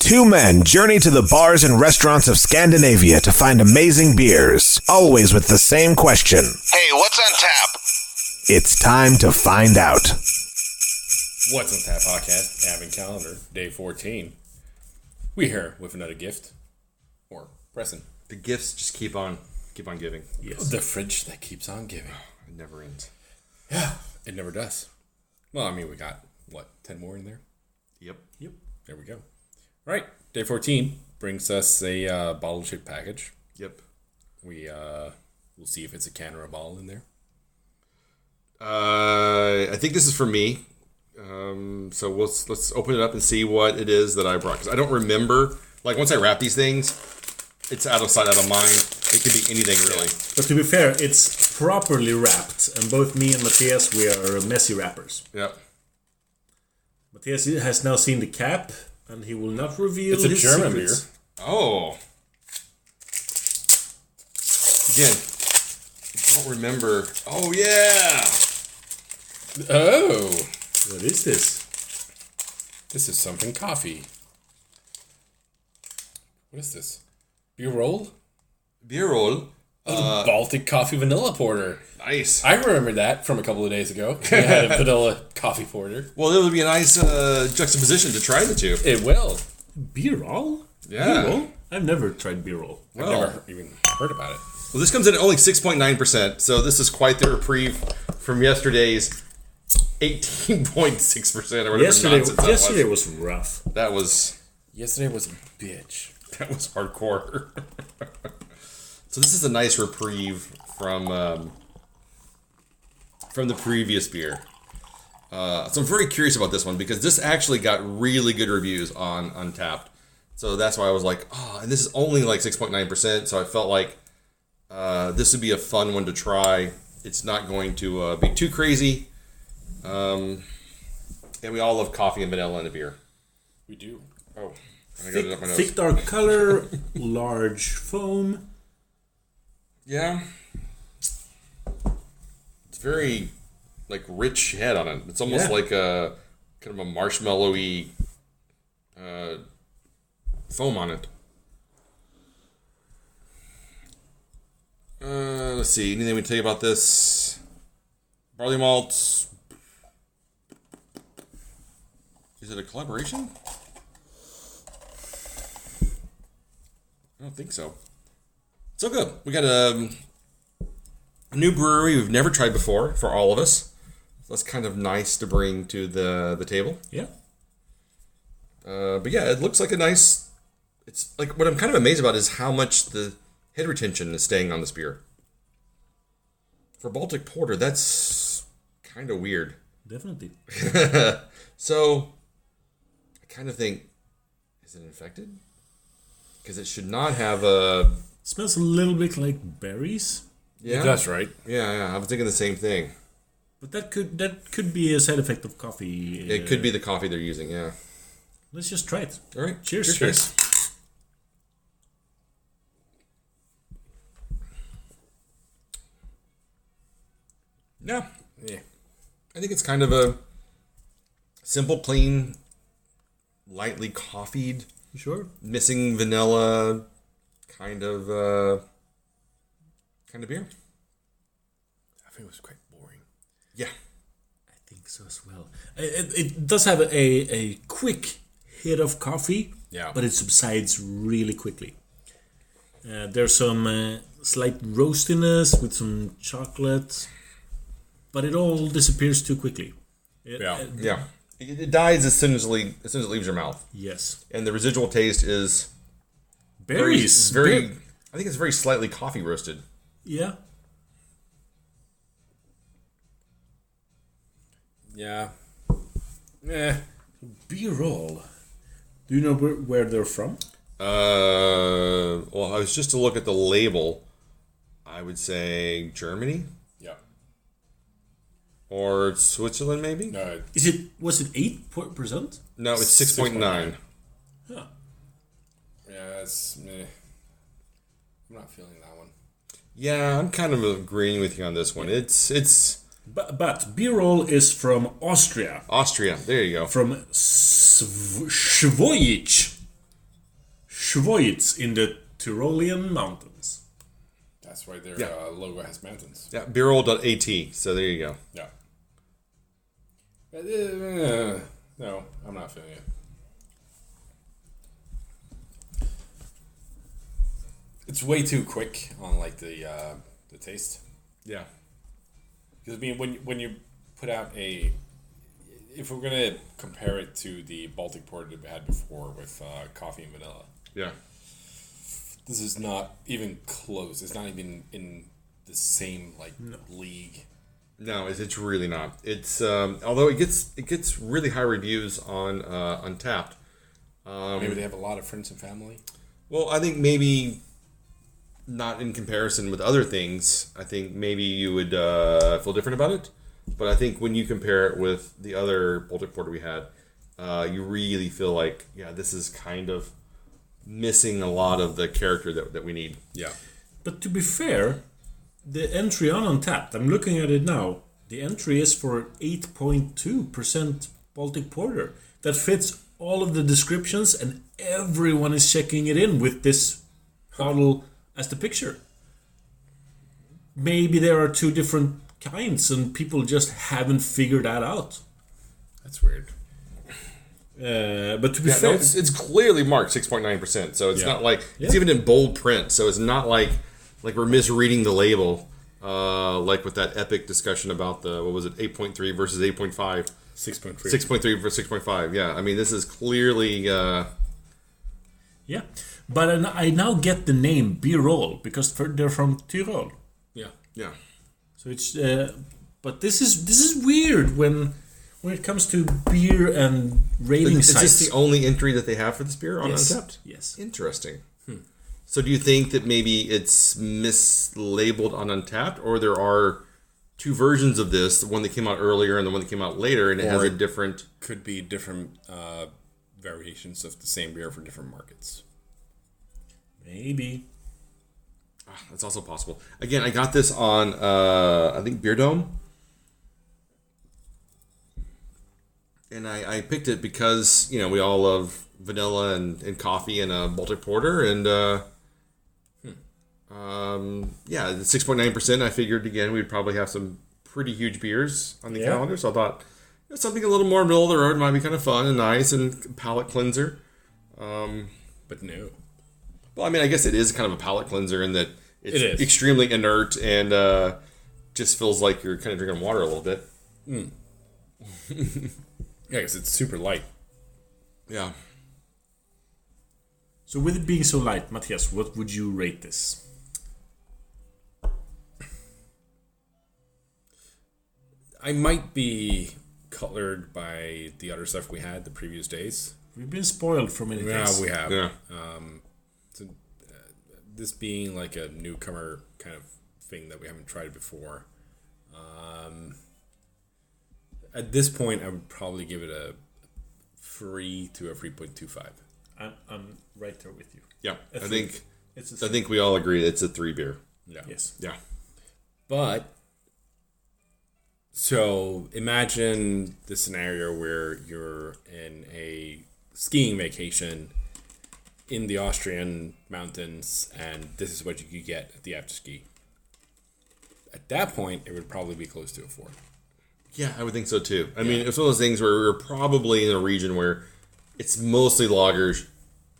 Two men journey to the bars and restaurants of Scandinavia to find amazing beers, always with the same question. Hey, what's on tap? It's time to find out. What's on Tap podcast, Advent Calendar, day 14. We here with another gift, or present. The gifts just keep on giving. Yes. The fridge that keeps on giving. It never ends. Yeah, it never does. Well, I mean, we got, 10 more in there? Yep. There we go. Right, day 14 brings us a bottle-shaped package. Yep. We'll see if it's a can or a bottle in there. I think this is for me. So let's open it up and see what it is that I brought. Because I don't remember. Like, once I wrap these things, it's out of sight, out of mind. It could be anything, really. But to be fair, it's properly wrapped. And both me and Matthias, we are messy wrappers. Yep. Matthias has now seen the cap, and he will not reveal It's a his German secrets. beer. Oh. Again, I don't remember. Oh, yeah. Oh, What is this? this is something coffee. What is this? Bierol? Bierol. Baltic coffee vanilla porter. Nice. I remember that from a couple of days ago. We had a vanilla coffee porter. Well, it would be a nice juxtaposition to try the two. It will. Bierol? Yeah. Bierol? I've never tried Bierol. I've never even heard about it. Well, this comes in at only 6.9%, so this is quite the reprieve from yesterday's 18.6% or whatever Yesterday was rough. That was Yesterday was a bitch. hardcore. So this is a nice reprieve from the previous beer. So I'm very curious about this one because this actually got really good reviews on Untappd. So that's why I was like, and this is only like 6.9%, so I felt like this would be a fun one to try. It's not going to be too crazy. And we all love coffee and vanilla in a beer. We do. Oh, I got it up my nose. Thick dark color, large foam. Yeah. It's very, rich head on it. It's almost like a kind of a marshmallowy foam on it. Let's see. Anything we tell you about this? Barley malt. Is it a collaboration? I don't think so. So good. We got a new brewery we've never tried before for all of us. So that's kind of nice to bring to the table. Yeah. But yeah, it looks like a nice... It's like what I'm kind of amazed about is how much the head retention is staying on this beer. For Baltic Porter, that's kind of weird. Definitely. So, I kind of think, is it infected? Because it should not have a... Smells a little bit like berries, Yeah, That's right. Yeah. I was thinking the same thing. but that could be a side effect of coffee. It could be the coffee they're using. Yeah. Let's just try it. All right. Cheers. Cheers. Yeah. Yeah. I think it's kind of a simple, clean, lightly coffeed, Sure. missing vanilla kind of beer. I think it was quite boring. Yeah. I think so as well. It does have a quick hit of coffee, Yeah. but it subsides really quickly. There's some slight roastiness with some chocolate, but it all disappears too quickly. Yeah. Yeah. It dies as soon as it leaves your mouth. Yes. And the residual taste is Berries. very I think it's very slightly coffee roasted. Yeah. Yeah. Eh. Bierol. Do you know where they're from? Well, I was just to look at the label. I would say Germany Yeah. or Switzerland, maybe. No. Was it 8%? No, it's 6.9. Huh. Yeah, it's meh. I'm not feeling that one. Yeah, I'm kind of agreeing with you on this one. It's But Bierol is from Austria. Austria. There you go. From Schwojic. Schwyz in the Tyrolean mountains. That's why their logo has mountains. Yeah, Bierol.at. So there you go. Yeah. No, I'm not feeling it. It's way too quick on like the taste. Yeah. Because I mean, when you put out if we're gonna compare it to the Baltic porter that we had before with coffee and vanilla, Yeah. this is not even close. It's not even in the same league. No, it's really not. It's although it gets really high reviews on Untapped. Maybe they have a lot of friends and family. Well, I think maybe not in comparison with other things. I think maybe you would feel different about it. But I think when you compare it with the other Baltic Porter we had, you really feel like, yeah, this is kind of missing a lot of the character that we need. Yeah. But to be fair, the entry on Untapped, I'm looking at it now, the entry is for 8.2% Baltic Porter. That fits all of the descriptions and everyone is checking it in with this bottle as the picture. Maybe there are two different kinds and people just haven't figured that out. That's weird. But to be Yeah, fair, no, it's clearly marked 6.9%. So it's not like it's Yeah. even in bold print. So it's not like we're misreading the label, like with that epic discussion about the 8.3 versus 8.5, 6.3. 6.3 versus 6.5. Yeah, I mean this is clearly. yeah. But I now get the name Bierol because they're from Tyrol. Yeah. Yeah. So it's but this is weird when it comes to beer and rating Is sites. this the only entry that they have for this beer on Yes. Untapped? Yes. Interesting. So do you think that maybe it's mislabeled on Untapped, or there are two versions of this, the one that came out earlier and the one that came out later, and it has a different... Could be different variations of the same beer for different markets. Maybe. That's also possible. Again, I got this on, I think, Beer Dome. And I picked it because, we all love vanilla and coffee and a Baltic Porter. And, the 6.9%, I figured, again, we'd probably have some pretty huge beers on the calendar. So I thought something a little more middle of the road might be kind of fun and nice and palate cleanser. But no. Well, I mean, I guess it is kind of a palate cleanser in that it's It is. extremely inert and just feels like you're kind of drinking water a little bit. Yeah, because it's super light. Yeah. So with it being so light, Matthias, what would you rate this? I might be colored by the other stuff we had the previous days. We've been spoiled for many Yeah, things. we have. Yeah. This being like a newcomer kind of thing that we haven't tried before. At this point, I would probably give it a 3 to a 3.25. I'm right there with you. Yeah. A I three. think It's a I think we all agree it's a 3 beer. Yeah. Yes. Yeah. But so imagine the scenario where you're in a skiing vacation in the Austrian mountains, and this is what you could get at the after ski. At that point, it would probably be close to a 4. Yeah, I would think so too. I mean, it's one of those things where we're probably in a region where it's mostly lagers.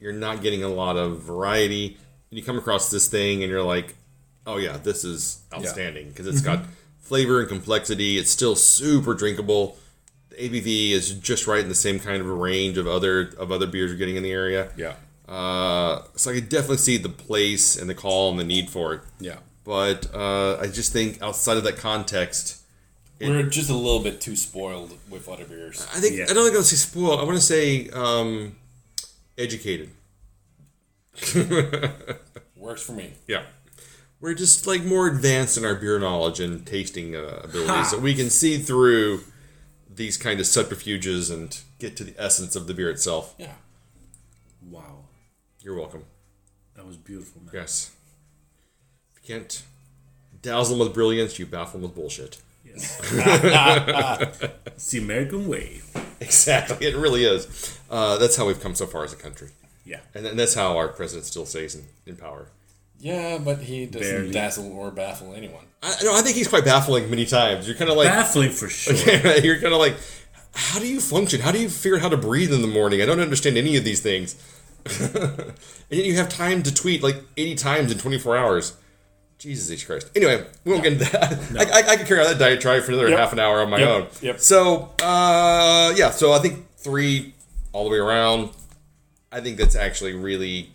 You're not getting a lot of variety. And you come across this thing and you're like, oh yeah, this is outstanding because it's got flavor and complexity. It's still super drinkable. The ABV is just right in the same kind of a range of other beers you're getting in the area. Yeah. So I could definitely see the place and the call and the need for it. Yeah. But I just think outside of that context, We're just a little bit too spoiled with other beers. I don't think I would say spoiled. I want to say educated. Works for me. Yeah. We're just like more advanced in our beer knowledge and tasting abilities, so we can see through these kind of subterfuges and get to the essence of the beer itself. Yeah. Wow. You're welcome. That was beautiful, man. Yes. If you can't dazzle them with brilliance, you baffle them with bullshit. Yes. It's the American way. Exactly. It really is. That's how we've come so far as a country. Yeah. And that's how our president still stays in power. Yeah, but he doesn't Barely. dazzle or baffle anyone. I think he's quite baffling many times. You're kind of like... Baffling for sure. You're kind of like, how do you function? How do you figure out how to breathe in the morning? I don't understand any of these things. And yet you have time to tweet like 80 times in 24 hours. Jesus H. Christ. Anyway, we won't get into that. No. I could carry on that diatribe for another half an hour on my own. Yep. So, so I think 3 all the way around. I think that's actually really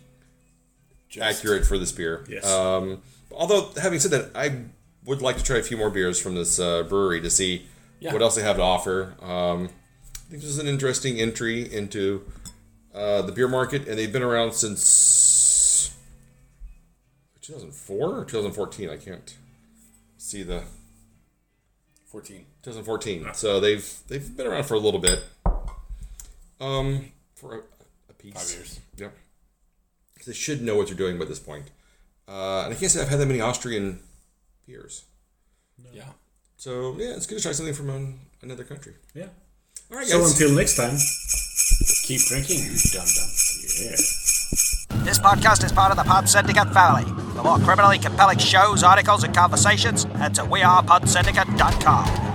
accurate for this beer. Yes. Although, having said that, I would like to try a few more beers from this brewery to see what else they have to offer. I think this is an interesting entry into the beer market, and they've been around since 2004 or 2014. I can't see the 2014. So they've been around for a little bit. For a piece. 5 years. Yep. They should know what they're doing by this point. And I can't say I've had that many Austrian beers. No. Yeah. So, it's good to try something from another country. Yeah. All right, guys. So until next time, Keep drinking, you dum-dums. yeah. This podcast is part of the Pod Syndicate family. For more criminally compelling shows, articles, and conversations, head to wearePodsyndicate.com.